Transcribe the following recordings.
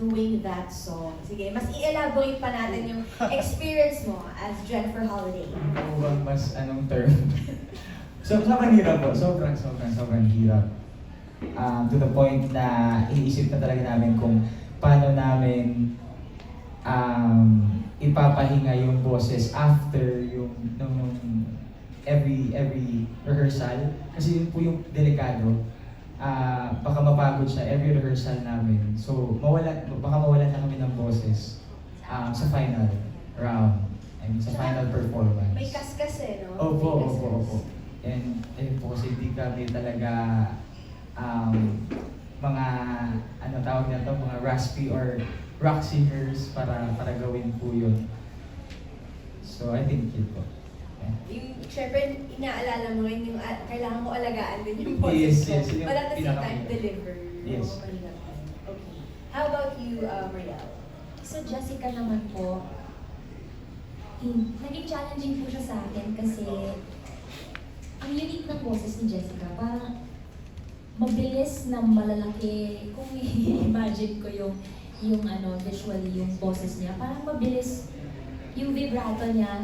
doing that song? Sige, mas i-elaborate pa natin yung experience mo as Jennifer Holiday. Ano bang mas anong term? So, sobrang hirap po. Sobrang hirap. To the point na iniisip na talaga namin kung paano namin ipapahinga yung boses after yung every rehearsal. Kasi yun po yung delikado. Baka mapagod siya every rehearsal namin. So, baka mawalan na kami ng boses sa final round. I mean, sa final performance. May kaskas eh, no? Opo. And po kasi hindi kami talaga mga tawag na to, mga raspy or rock singers para gawin po yun. So I think yun po. Yeah. Yung, syempre, inaalala mo rin yung kailangan mo alagaan din yung boses Yes, mo. yung But at the same time, pinaka- deliver. Yes. No? Mahirap din. Okay. How about you, Mariel? Sa Jessica naman po, naging challenging po siya sa akin kasi ang unique ng boses ni Jessica, parang mabilis na malalaki. Kung i-imagine ko yung visually yung boses niya, parang mabilis yung vibrato niya.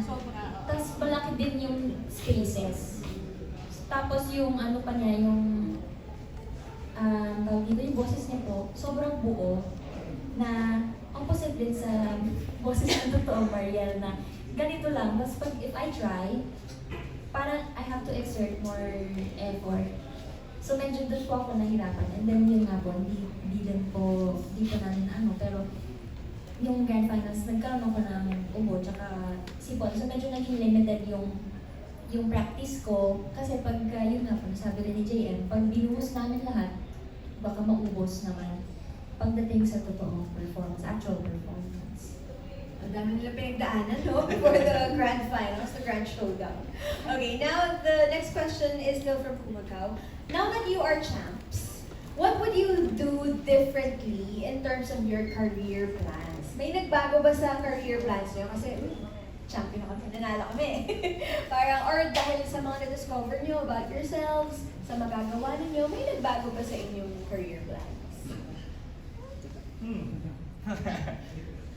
Tapos malaki din yung spaces. Tapos yung pa niya, yung tawag dito, yung boses niya po, sobrang buo na opposite din sa boses ng totoo, Mariel, na ganito lang. Tapos if I try, parang I have to exert more effort. So medyo doon po ako nahirapan. And then yun nga po, hindi po namin pero yung grand finals, nagkaroon ako ng ubo, tsaka sipon. So medyo naging limited yung practice ko. Kasi pag yun nga po, sabi rin ni JM, pag binuhos namin lahat, baka maubos naman pagdating sa totoong performance, actual performance. Ang dami nila pinagdaanan, no? Before the grand finals, the grand showdown. Okay, now the next question is still from Kumakaw. Now that you are champs, what would you do differently in terms of your career plans? May nagbago ba sa career plans niyo? Kasi, champion ako, nanalo kami. Parang, or dahil sa mga na-discover niyo about yourselves, sa magagawa ninyo, may nagbago ba sa inyong career plans?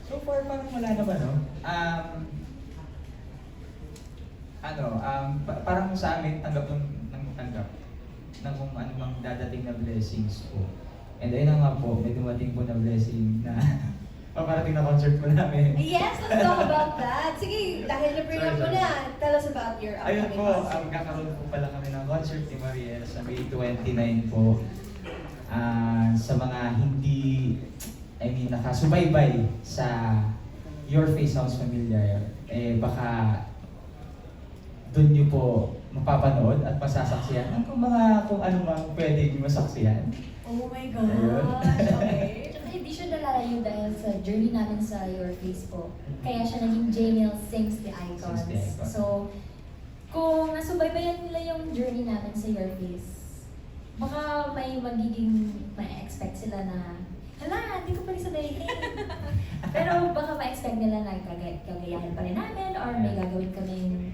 So far, parang wala naman, no? Parang sa amin, tanggap ng kung ano mang dadating na blessings po. And ayun na nga po, may dumating po na blessing na paparating na concert po namin. Yes, let's talk about that. Sige, dahil na-bring up mo Sorry. na, tell us about your Ayun upcoming po, concert. kakaroon po pala kami ng concert ni Mariel sa May 29 po. Sa mga nakasubaybay sa Your Face Sounds Familiar, baka doon niyo po mapapanood at masasaksihan kung ano mang pwedeng masaksihan. Oh my gosh, Ayun. okay. Tsaka hindi siya nalalayo dahil sa journey namin sa Your Face po. Kaya siya naging Jamiel Sings the Icons. Sings the Icons. So, kung nasubaybayan nila yung journey namin sa Your Face, baka may ma-expect sila na, hala, hindi ko pa rin sanay. Pero baka ma-expect nila na kagayahin pa rin namin or may gagawin kaming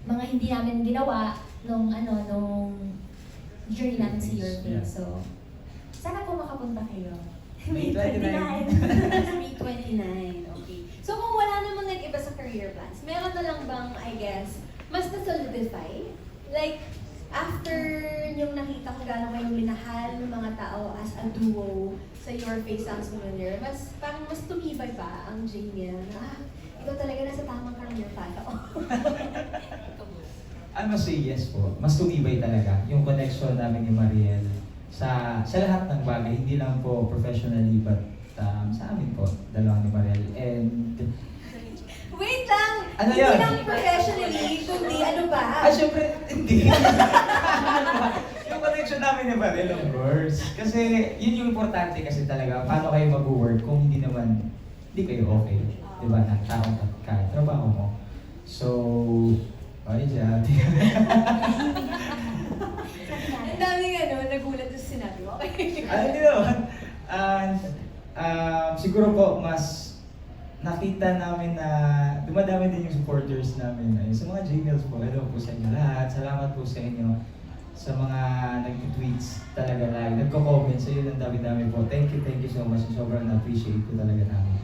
mga hindi namin ginawa nung journey namin sa Your Face. Yeah. So, sana po makapunta kayo. May 29. May 29, okay. So kung wala namang nag-iba sa career plans, meron na lang bang, I guess, mas na-solidify? Like, after yung nakita kung gaano kayong minahal ng mga tao as a duo sa Your Face Sounds Familiar, parang mas tumibay pa ang Jamiel na, ikaw talaga nasa tamang career path ako. I must say yes po. Mas tumibay talaga yung connection namin ni Mariel sa lahat ng bagay, hindi lang po professionally but sa amin po, dalawa ni Mariel. And Wait lang! Ano Hindi yun? lang professionally, kundi ano ba? syempre, hindi. Yung connection namin ni Mariel, of course. Kasi yun yung importante kasi talaga, paano kayo mag-work kung hindi kayo okay. Diba? Ng taong trabaho mo. So, ay, dyan. Ang daming nagulat sa sinabi mo. Okay. Hindi naman. And, siguro po, mas nakita namin na dumadami din yung supporters namin. Ayun, sa mga Jamiels po, hello po sa inyo lahat. Salamat po sa inyo. sa mga nag-tweets talaga lagi, nagko-comment. So yun, ang dami-dami po. Thank you so much. Sobrang na-appreciate ko talaga namin.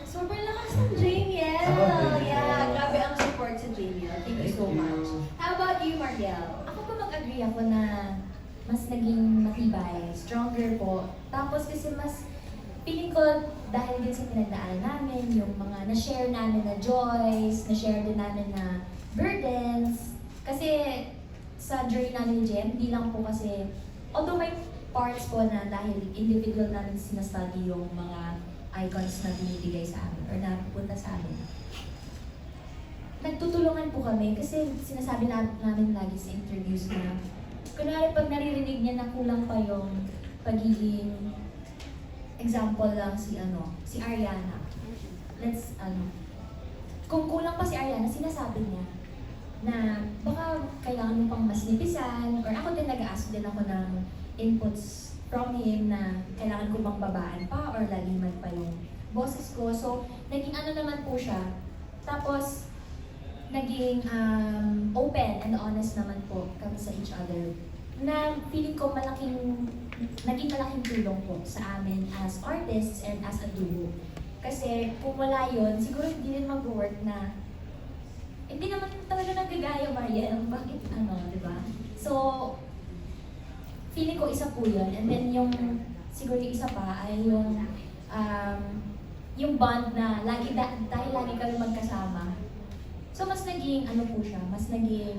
Sobrang lakas ng Jamiel! Ako, thank you. Yeah, grabe ang support sa Jamiel. Thank you so Thank you. much. How about you, Mariel? Ako po mag-agree ako na mas naging matibay, stronger po. Tapos kasi mas feeling ko dahil din sa pinagdaanan namin, yung mga na-share namin na joys, na-share din namin na burdens. Kasi sa journey namin ni Jem, hindi lang po kasi, although may parts po na dahil individual namin sinastudy yung mga icons na binibigay sa amin or na pupunta sa amin. Nagtutulungan po kami kasi sinasabi namin lagi sa interviews na kunwari pag naririnig niya na kulang pa yung pagiging example lang si Ariana. Kung kulang pa si Ariana, sinasabi niya na baka kailangan mo pang mas nipisan or ako din nag-ask din ako ng inputs from him na kailangan ko bang babaan pa or laliman pa yung boses ko. So, naging naman po siya. Tapos, naging open and honest naman po kami sa each other. Na feeling ko naging malaking tulong po sa amin as artists and as a duo. Kasi kung wala yun, siguro hindi rin mag-work na hindi naman talaga nagagaya, Mariel. Bakit di ba? So, feeling ko isa po yun. And then siguro yung isa pa ay yung bond na dahil lagi kami magkasama. So, mas naging po siya, mas naging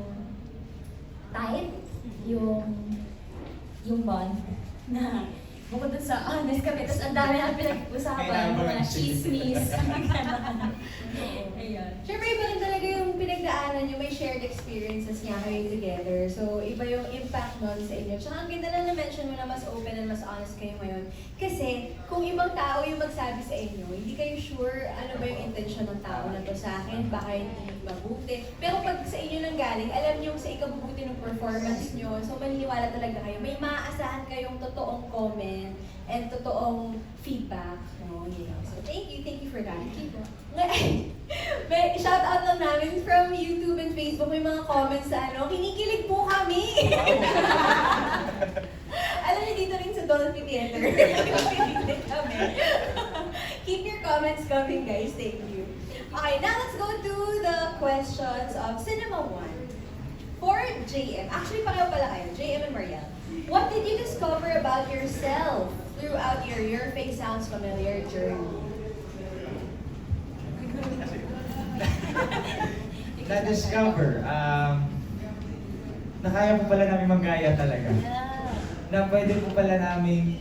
tight yung bond na bukod dun sa honest kami, tapos ang dami na pinag-usapan, mga chismis. Ayun. Siyempre, iba rin talaga yung pinagdaanan nyo, may shared experiences nga kayo together. So, iba yung impact nun sa inyo. Tsaka ang ganda lang na-mention mo na mas open and mas honest kayo ngayon. Kasi, kung ibang tao yung magsabi sa inyo, hindi kayo sure ano ba yung intention ng tao na to sa akin, baka hindi mabuti. Pero pag sa inyo nang galing, alam nyo sa ikabubuti ng performance nyo, so maniniwala talaga kayo. May maaasahan kayong totoong comment and totoong feedback. No? Yeah. So, thank you for that. May shout out lang namin from YouTube and Facebook, may mga comments sa kinikilig po kami! Alam niyo dito rin sa Dolphy Theater, kinikilig kami. Keep your comments coming, guys. Thank you. Okay, now let's go to the questions of Cinema 1. For JM, actually pareho pala kayo, JM and Mariel. What did you discover about yourself throughout your Face Sounds Familiar journey? Na-discover, na kaya po pala namin manggaya talaga. Na pwede po pala namin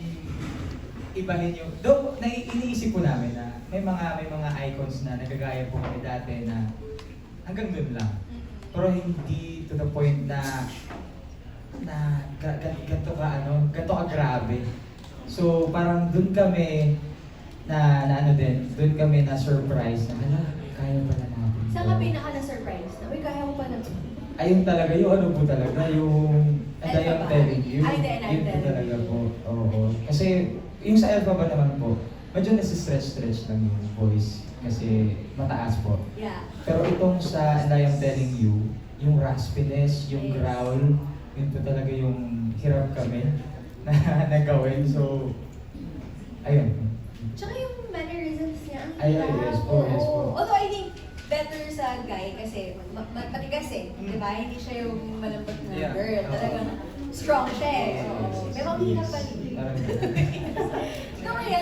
ibahin yung... Though, iniisip po namin na may mga icons na nagagaya po kami dati na hanggang dun lang. Pero hindi to the point na ganito ka grabe. So parang dun kami dun kami na surprise na kaya pala natin. Saan ka pinaka na-surprise na? Uy, kaya mo pa na to. Ayun talaga, yung po talaga, yung Alpha I'm ba? telling you. Ay, hindi, I'm Yun po telling talaga you. po. Oo. Kasi yung sa Alpha ba naman po, medyo nasi-stretch lang yung voice. Kasi mataas po. Yeah. Pero itong sa And I Am Telling You, yung raspiness, yung Yes. growl, yun po talaga yung hirap kami na nagawin. So, ayun. Tsaka yung mannerisms niya, ang Ay, hirap. yes po, yes po. Oo. Although I think better sa guy kasi matigas di ba? Hindi siya yung malambot na Yeah. girl. Oo. Talagang strong siya Oo. Pero ang hirap pa rin. Parang Ikaw kaya,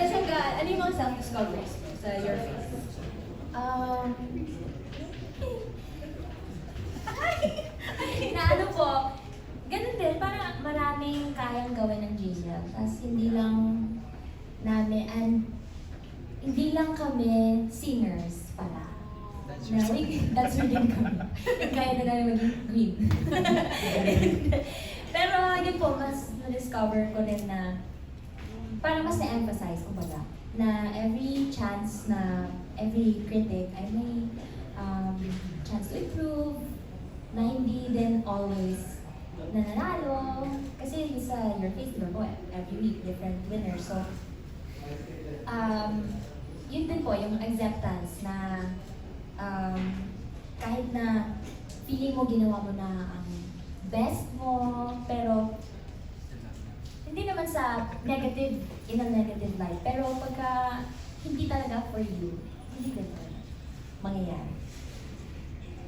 ano yung mga self-discoveries mo sa your face? Na po, ganun din, parang maraming kayang gawin ng Giselle. Tapos hindi lang kami singers pala. That's your din kami. Kaya na namin maging green. Pero yun po, mas na-discover ko rin na parang mas na-emphasize, kumbaga, na every chance na every critic ay may chance to improve, na hindi din always nananalo. Kasi sa Your Face, diba po, every week, different winners. So, yun din po, yung acceptance na kahit na feeling mo ginawa mo na ang best mo, pero hindi naman sa negative, in a negative light. Pero pagka hindi talaga for you, hindi ganun mangyayari.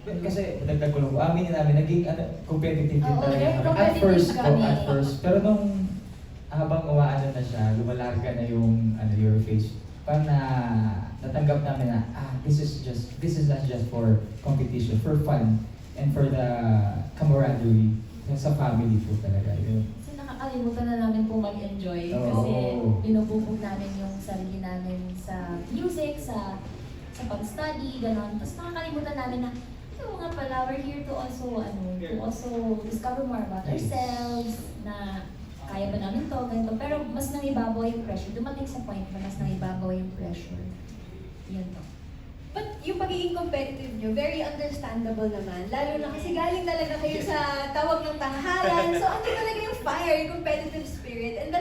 Kasi dagdag ko lang po, aminin namin, naging competitive din Oo, talaga very kami. At competitive first po, kami. at first. Pero nung habang umaano na siya, lumalarga na yung your face, parang natanggap namin na, this is not just for competition, for fun, and for the camaraderie, yung sa family po talaga. Yun. Kasi nakakalimutan na namin po mag-enjoy Oo. kasi binububog namin yung sarili namin sa music, sa pag-study, gano'n. Tapos nakakalimutan namin na, nga pala, we're here to also discover more about ourselves, na kaya ba namin to, ganito. Pero mas nangibabaw yung pressure. Dumating sa point na mas nangibabaw yung pressure. Yan to. But yung pagiging competitive nyo, very understandable naman. Lalo na kasi galing talaga kayo sa tawag ng tanghalan. So, ano talaga yung fire, yung competitive spirit. And